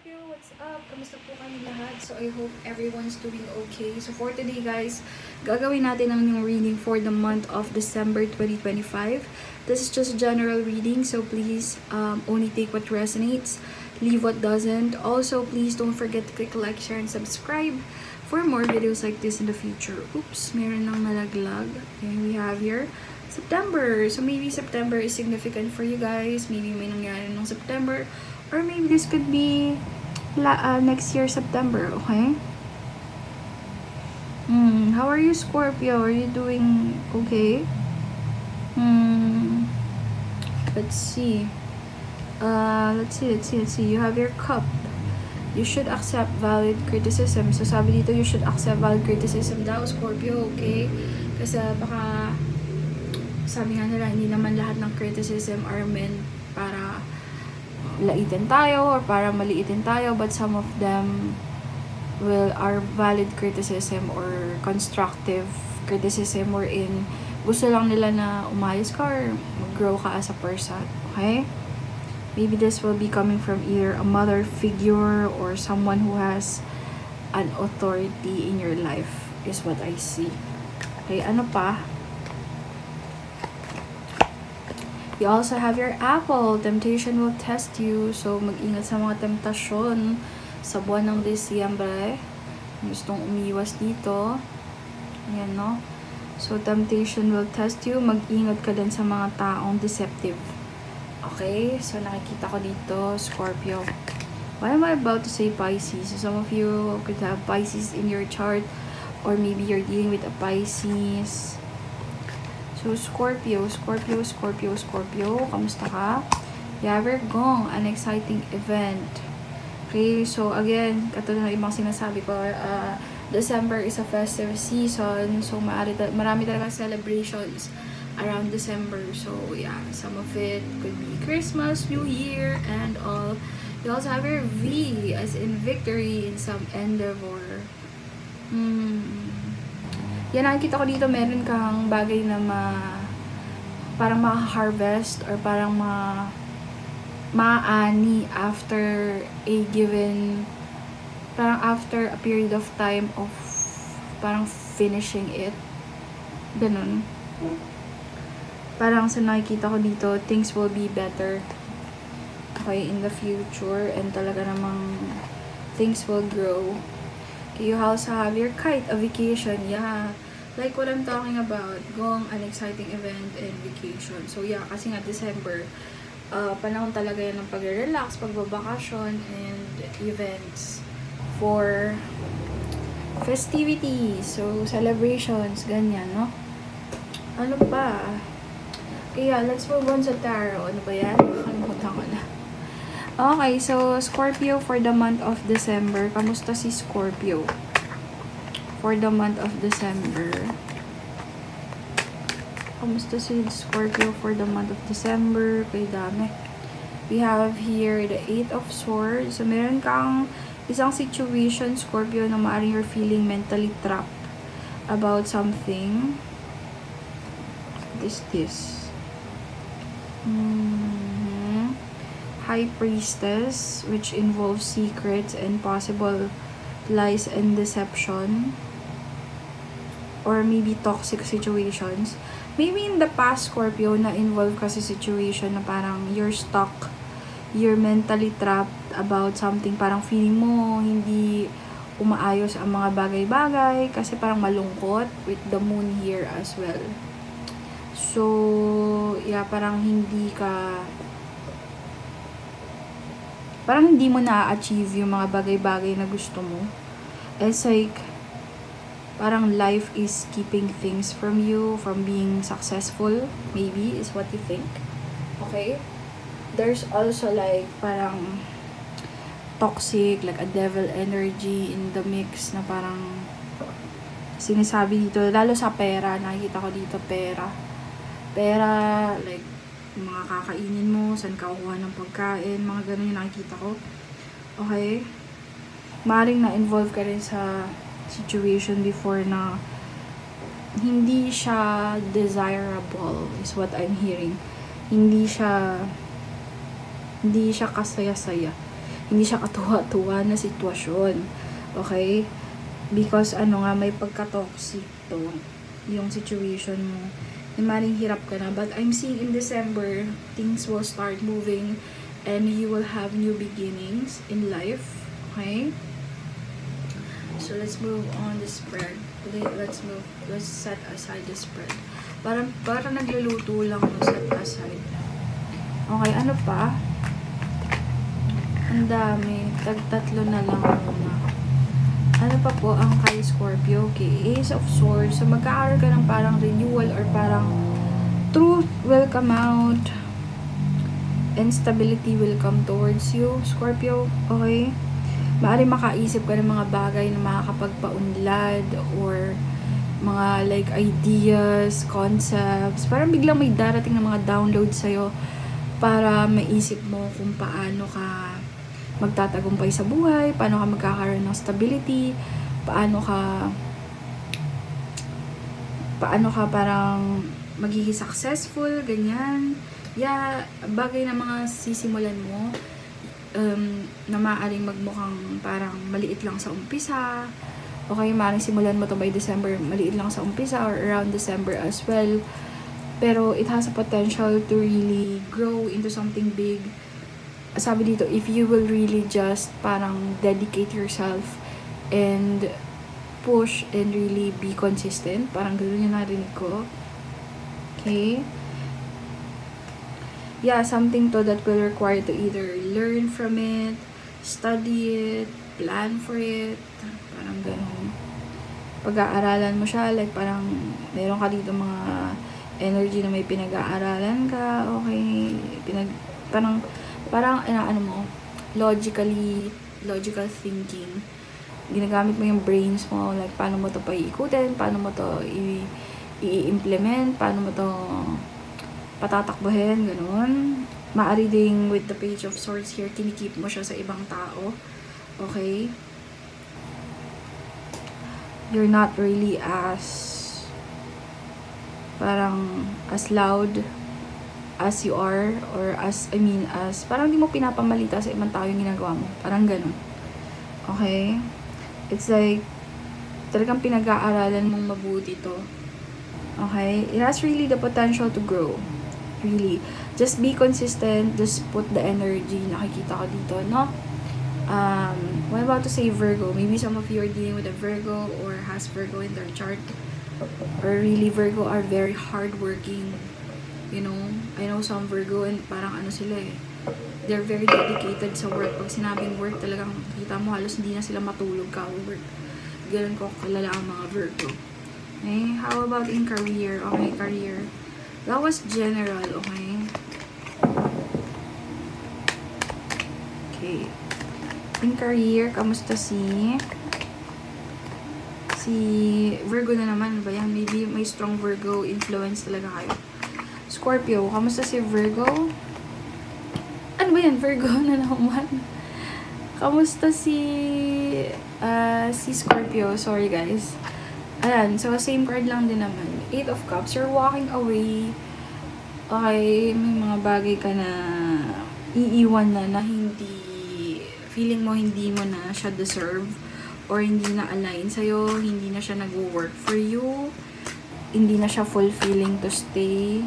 Scorpio, what's up? Kamusta po kayong lahat? So, I hope everyone's doing okay. So, for today guys, gagawin natin ang yung reading for the month of December 2025. This is just a general reading, so please only take what resonates, leave what doesn't. Also, please don't forget to click like, share, and subscribe for more videos like this in the future. Oops, meron ng nalaglag. Okay, we have here September. So, maybe September is significant for you guys. Maybe may nangyari nung September. Or maybe this could be next year, September, okay? How are you, Scorpio? Are you doing okay? Let's see. Let's see. You have your cup. You should accept valid criticism. So, sabi dito, you should accept valid criticism daw, Scorpio, okay? Kasi baka, sabi nga nila, hindi naman lahat ng criticism are meant para laitin tayo or para maliitin tayo, but some of them are valid criticism or constructive criticism wherein gusto lang nila na umayos ka or mag-grow ka as a person, okay? Maybe this will be coming from either a mother figure or someone who has an authority in your life is what I see. Okay, ano pa? You also have your apple. Temptation will test you. So, mag-ingat sa mga temptasyon sa buwan ng Disyembre. Gustong umiwas dito. Ayan, no? So, temptation will test you. Mag-ingat ka din sa mga taong deceptive. Okay? So, nakikita ko dito, Scorpio. Why am I about to say Pisces? So, some of you could have Pisces in your chart. Or maybe you're dealing with a Pisces. So, Scorpio, kamusta ka? Yeah, we're going. An exciting event. Okay, so again, katulad ng ibang sinasabi ko, December is a festive season. So, marami talaga celebrations around December. So, yeah, some of it could be Christmas, New Year, and all. You also have your V, as in victory in some endeavor. Yan, nakikita ko dito, meron kang bagay na parang ma-harvest or parang maani after a given, parang after a period of time of parang finishing it. Ganun. Parang sa nakikita ko dito, things will be better. Okay, in the future, and talaga namang things will grow. Okay, you also have your kite, a vacation. Yeah, like what I'm talking about, going an exciting event and vacation. So yeah, kasi nga December, panahon talaga yan ng pag-relax, pagbabakasyon, and events for festivities. So, celebrations, ganyan, no? Ano pa? Kaya, let's move on sa tarot. Ano ba yan? Nakalimutan ko na. Okay, so Scorpio for the month of December. Kamusta si Scorpio? For the month of December. Kamusta si Scorpio for the month of December? Kay dami. We have here the 8 of Swords. So, meron kang isang situation, Scorpio, na maaaring you're feeling mentally trapped about something. What is this? High Priestess, which involves secrets and possible lies and deception, or maybe toxic situations. Maybe in the past, Scorpio, na involve kasi situation na parang you're stuck, you're mentally trapped about something, parang feeling mo hindi umaayos ang mga bagay-bagay kasi parang malungkot with the moon here as well. So, yeah, parang hindi mo na-achieve yung mga bagay-bagay na gusto mo. It's like, parang life is keeping things from you, from being successful, maybe, is what you think. Okay? There's also like, parang toxic, like a devil energy in the mix na parang sinasabi dito, lalo sa pera, nakikita ko dito pera, like, mga kakainin mo, saan ka kukuha ng pagkain, mga ganun yung nakikita ko. Okay? Maring na-involve ka rin sa situation before na hindi siya desirable, is what I'm hearing. Hindi siya kasaya-saya. hindi siya katuwa-tuwa na sitwasyon. Okay? Because may pagka-toxic to yung situation mo. Maring hirap ka na. But I'm seeing in December, things will start moving and you will have new beginnings in life. Okay? So, let's move on the spread. Let's set aside the spread. Para nagluluto lang no, set aside. Okay, ano pa? Ang dami. Tatlo na lang muna. Ano pa po ang kay Scorpio? Okay, Ace of Swords. So, magkakaroon ka ng parang renewal or parang truth will come out and stability will come towards you, Scorpio. Okay? Maaari makaisip ka ng mga bagay na makakapagpaunlad or mga like ideas, concepts. Parang biglang may darating na mga downloads sa'yo para maisip mo kung paano ka magtatagumpay sa buhay, paano ka magkakaroon ng stability, paano ka parang magiging successful, ganyan. Bagay na mga sisimulan mo na maaaring magmukhang parang maliit lang sa umpisa. Okay, maaaring simulan mo to by December, maliit lang sa umpisa or around December as well. Pero it has a potential to really grow into something big. Sabi dito, if you will really just parang dedicate yourself and push and really be consistent. Parang gano'n yung narinig ko. Okay? Something to that will require to either learn from it, study it, plan for it. Parang gano'n. Pag-aaralan mo siya, like parang meron ka dito mga energy na may pinag-aaralan ka. Okay? Parang logical thinking. Ginagamit mo yung brains mo, like paano mo to paiikutin, paano mo to i-implement, paano mo to patatakbuhin, ganun. Maari ding with the Page of Swords here, kinikip mo siya sa ibang tao. Okay? You're not really as loud as you are, or as parang di mo pinapamalita sa ibang tao yung ginagawa mo. Parang ganun. Okay? It's like, talagang pinag-aaralan mong mabuti to. Okay? It has really the potential to grow. Really. Just be consistent. Just put the energy. Nakikita ko dito, no? What about to say Virgo? Maybe some of you are dealing with a Virgo or has Virgo in their chart. Or really, Virgo are very hardworking. You know, I know some Virgo and parang sila they're very dedicated sa work. Pag sinabing work, talagang kita mo halos hindi na sila matulog ka work. Ganun ko kalala ang mga Virgo. Okay, how about in career? Okay, career. That was general, okay? Okay. In career, kamusta si Virgo na naman ba yan? Maybe may strong Virgo influence talaga kayo. Scorpio, kamusta si Virgo? Ano ba yan? Virgo na naman. Kamusta si Scorpio? Sorry guys. Ayan, so same card lang din naman. 8 of Cups, you're walking away. Okay, may mga bagay ka na iiwan na feeling mo hindi mo na siya deserve or hindi na align sa'yo, hindi na siya nag-work for you, hindi na siya fulfilling to stay.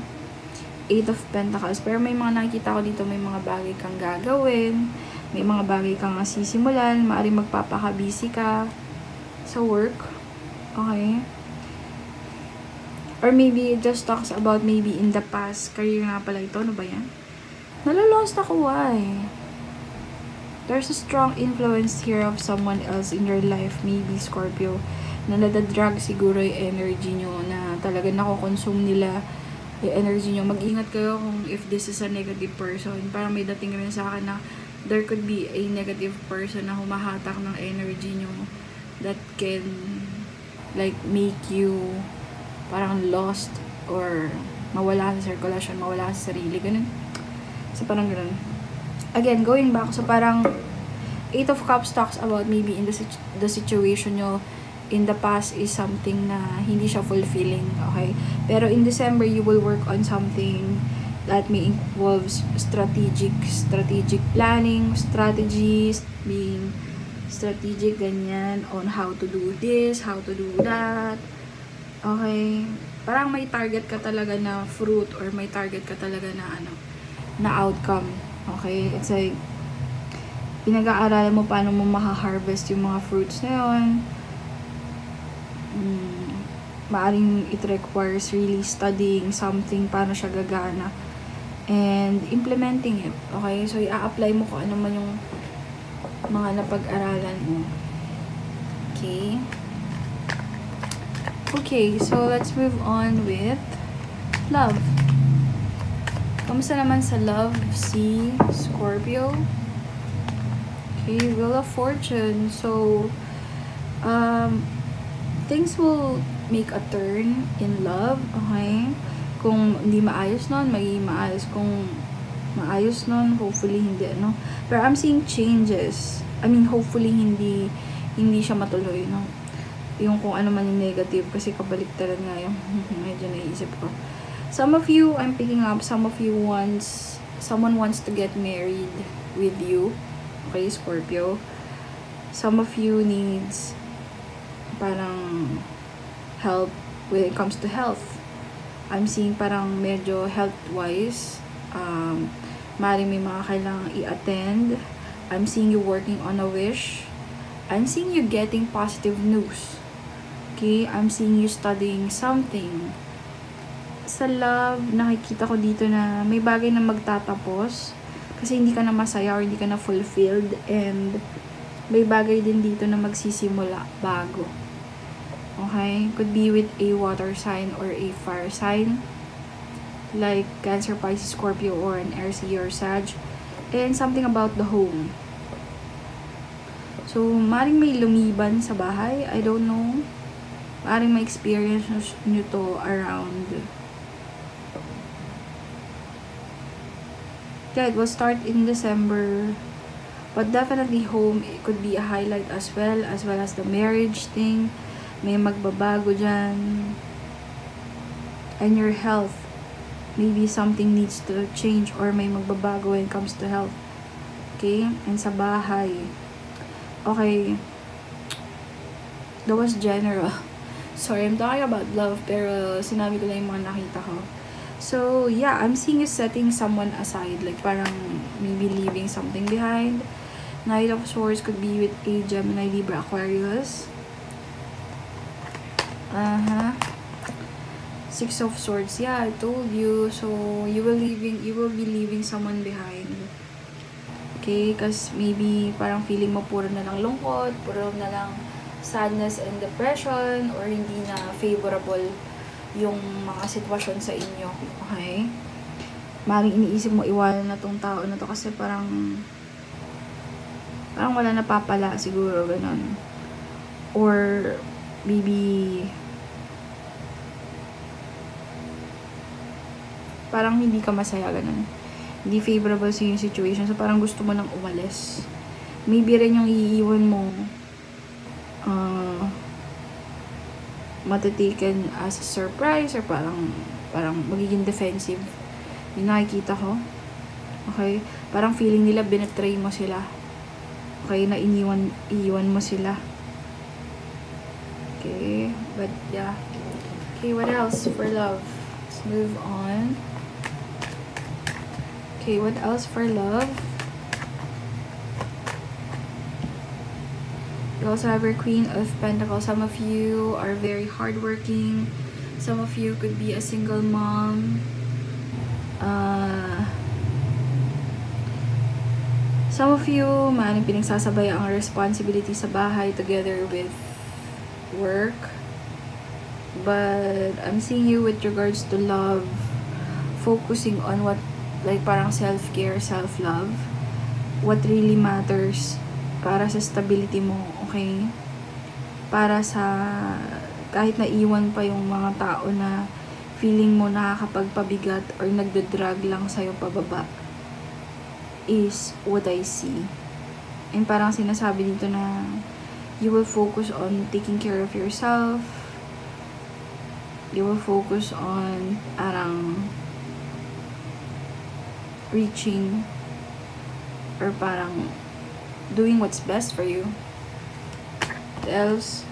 8 of Pentacles. Pero may mga nakikita ko dito, may mga bagay kang gagawin, may mga bagay kang sisimulan, maaaring magpapaka-busy ka sa work. Okay? Or maybe it just talks about maybe in the past. Career nga pala ito. Ano ba yan? Nalolost ako. Why? There's a strong influence here of someone else in your life. Maybe Scorpio. Na nadadrag siguro yung energy nyo na talaga nakokonsume nila yung energy nyo. Mag-ingat kayo kung if this is a negative person. Parang may dating rin sa akin na there could be a negative person na humahatak ng energy nyo that can like make you parang lost or mawala sa circulation, mawala sa sarili. Ganun. So parang ganun. Again, going back, so parang 8 of Cups talks about maybe in the situation nyo in the past is something na hindi siya fulfilling, okay? Pero in December, you will work on something that may involves strategic planning, strategies, being strategic, ganyan, on how to do this, how to do that. Okay? Parang may target ka talaga na fruit or may target ka talaga na na outcome. Okay? It's like, pinag-aaralan mo paano mo maka-harvest yung mga fruits na yun. Maaring it requires really studying something paano siya gagana and implementing it. Okay? So, i-apply mo kung ano man yung mga napag-aralan mo. Okay? Okay, so let's move on with love. Kamusta naman sa love, si Scorpio? Okay, Wheel of Fortune. So, things will make a turn in love. Okay? Kung hindi maayos nun, magiging maayos. Kung maayos nun, hopefully hindi, no? Pero I'm seeing changes. I mean, hopefully hindi siya matuloy, no? Yung kung ano man yung negative, kasi kabaliktaran nga yung medyo naisip ko. Some of you, I'm picking up, someone wants to get married with you. Okay, Scorpio? Some of you needs parang help when it comes to health. I'm seeing parang medyo health-wise, maaaring may mga kailangang i-attend. I'm seeing you working on a wish. I'm seeing you getting positive news. Okay? I'm seeing you studying something. Sa love, nakikita ko dito na may bagay na magtatapos kasi hindi ka na masaya or hindi ka na fulfilled, and may bagay din dito na magsisimula bago. Okay? Could be with a water sign or a fire sign like Cancer, Pisces, Scorpio, or an Aries or Sag. And something about the home. So, maring may lumiban sa bahay. I don't know. Maring may experience nyo to around. Yeah, it will start in December. But definitely home, it could be a highlight as well as the marriage thing. May magbabago dyan. And your health. Maybe something needs to change or may magbabago when it comes to health. Okay? And sa bahay. Okay. That was general. Sorry, I'm talking about love, pero sinabi ko lang yung mga nakita ko. So, yeah, I'm seeing you setting someone aside. Like, parang maybe leaving something behind. Knight of Swords could be with a Gemini, Libra, Aquarius. Six of Swords. Yeah, I told you. So, you will be leaving someone behind. Okay? Kasi maybe parang feeling mo puro na lang lungkot, puro na lang sadness and depression, or hindi na favorable yung mga sitwasyon sa inyo. Okay? Maring iniisip mo iwanan na tong tao na to kasi parang wala napapala siguro, ganun. Or maybe parang hindi ka masaya, ganun. Hindi favorable sa yung situation. So, parang gusto mo nang umalis. Maybe rin yung iiwan mo matitaken as a surprise or parang magiging defensive. Yung nakikita ko. Okay? Parang feeling nila binetray mo sila. Okay? Na iiwan mo sila. Okay? But, yeah. Okay, what else for love? Let's move on. Okay, what else for love? You also have your Queen of Pentacles. Some of you are very hardworking. Some of you could be a single mom. Some of you, maaaring pinagsasabay ang responsibility sa bahay together with work. But I'm seeing you with regards to love, focusing on what, like parang self-care, self-love. What really matters para sa stability mo, okay? Para sa, kahit naiwan pa yung mga tao na feeling mo nakakapagpabigat or nagdadrag lang sa'yo pababa, is what I see. And parang sinasabi dito na you will focus on taking care of yourself. You will focus on parang reaching or parang doing what's best for you. What else?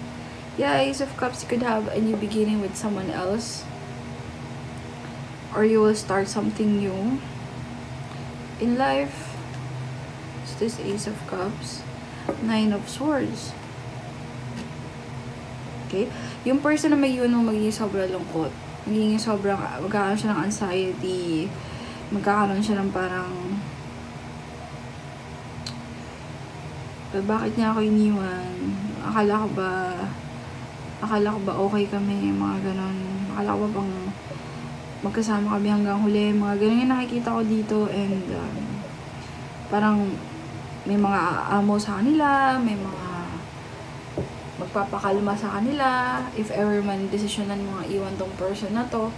Yeah, Ace of Cups, you could have a new beginning with someone else. Or you will start something new in life. It's this Ace of Cups. 9 of Swords. Okay? Yung person na may yun magiging sobrang lungkot. Magiging sobrang, magkakaroon siya ng anxiety. Magkakaroon siya ng parang, bakit niya ako iniwan? Akala ko ba okay kami? Mga ganon. Akala ko ba bang magkasama kami hanggang huli? Mga ganon yung nakikita ko dito. And parang may mga amo sa kanila, may mga magpapakalma sa kanila, if ever man desisyonan mga iwan tong person na to.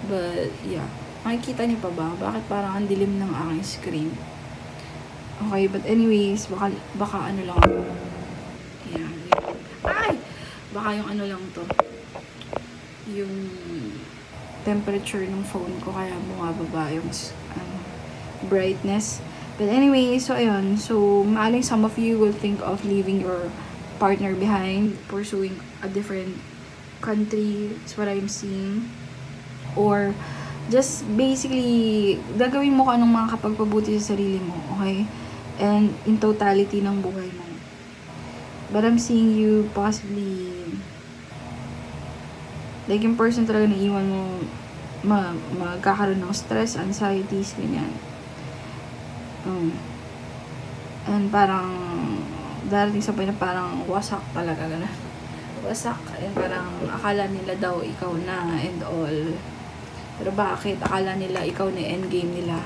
But yeah, makikita niyo pa ba? Bakit parang ang dilim ng aking screen? Okay, but anyways, baka ano lang ako. Yeah. Ay! Baka yung ano lang to. Yung temperature ng phone ko kaya bumababa yung brightness. But anyway, so ayun. So, maaring some of you will think of leaving your partner behind, pursuing a different country. That's what I'm seeing. Or, just basically, gagawin mo kung anong makakapagpabuti sa sarili mo, okay? And in totality ng buhay mo. But I'm seeing you possibly, like yung person talaga na iwan mo, magkakaroon ng stress, anxieties, ganyan. And parang darating sa point na parang wasak talaga, gano'n. Wasak, and parang akala nila daw ikaw na and all. Pero bakit? Akala nila ikaw na endgame nila.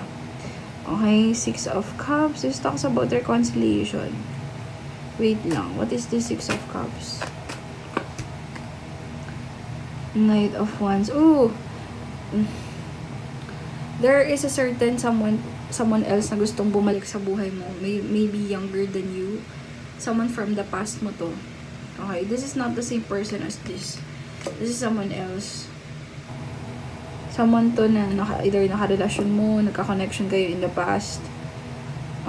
Okay, 6 of Cups. This talks about reconciliation. Wait lang. What is this 6 of Cups? Knight of Wands. Ooh! There is a certain someone else na gustong bumalik sa buhay mo. Maybe younger than you. Someone from the past mo to. Okay, this is not the same person as this. This is someone else. Someone to na either nakarelasyon mo, nagka-connection kayo in the past.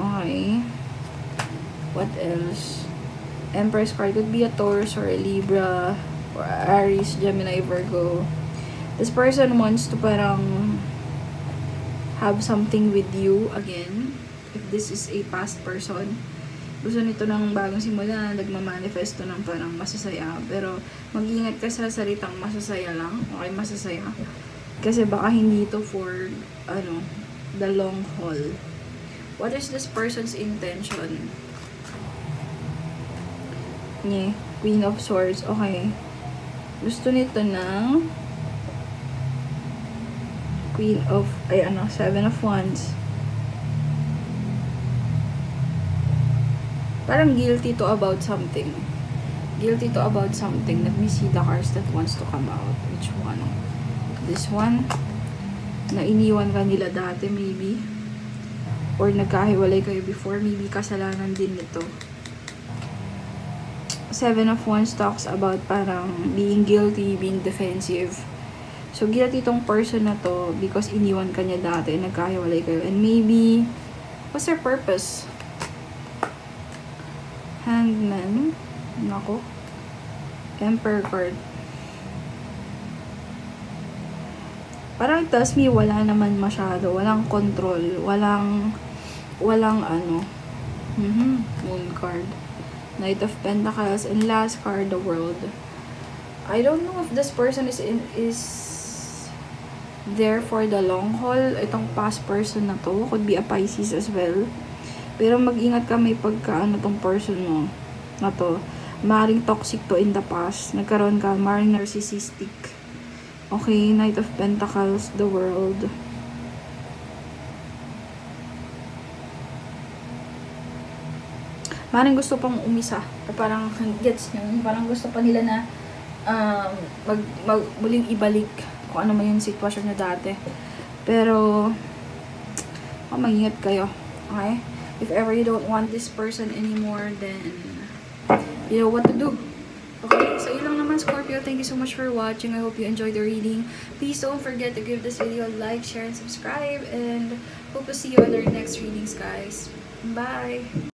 Okay. What else? Empress card could be a Taurus or a Libra or Aries, Gemini, Virgo. This person wants to parang have something with you again. If this is a past person, gusto nito ng bagong simula, nagmamanifesto ng parang masasaya. Pero mag-ingat ka sa salitang masasaya lang. Okay, masasaya. Kasi baka hindi ito for, the long haul. What is this person's intention? Yeah, Queen of Swords. Okay. Gusto nito ng Seven of Wands. Parang guilty to about something. Guilty to about something. Let me see the cards that wants to come out. Which one? This one. Na iniwan ka nila dati, maybe. Or nagkahiwalay kayo before. Maybe kasalanan din nito. Seven of Wands talks about parang being guilty, being defensive. So, guilty itong person na to because iniwan ka niya dati, nagkahiwalay kayo. And maybe, what's their purpose? Hangman. Nako. Emperor card. Parang it tells me wala naman masyado. Walang control. Walang Moon card. Knight of Pentacles. And last card, the World. I don't know if this person is there for the long haul. Itong past person na to. Could be a Pisces as well. Pero mag-ingat ka, may tong person mo na to. Maring toxic to in the past. Nagkaroon ka, maring narcissistic. Okay, Knight of Pentacles, the World. Maring gusto pang umisa. Parang gets nyo. Parang gusto pa nila na muling ibalik kung ano man yung sitwasyon nyo dati. Pero, mag-ingat kayo. Okay? If ever you don't want this person anymore, then you know what to do. Okay, so yun lang naman, Scorpio. Thank you so much for watching. I hope you enjoyed the reading. Please don't forget to give this video a like, share, and subscribe. And hope to see you on our next readings, guys. Bye!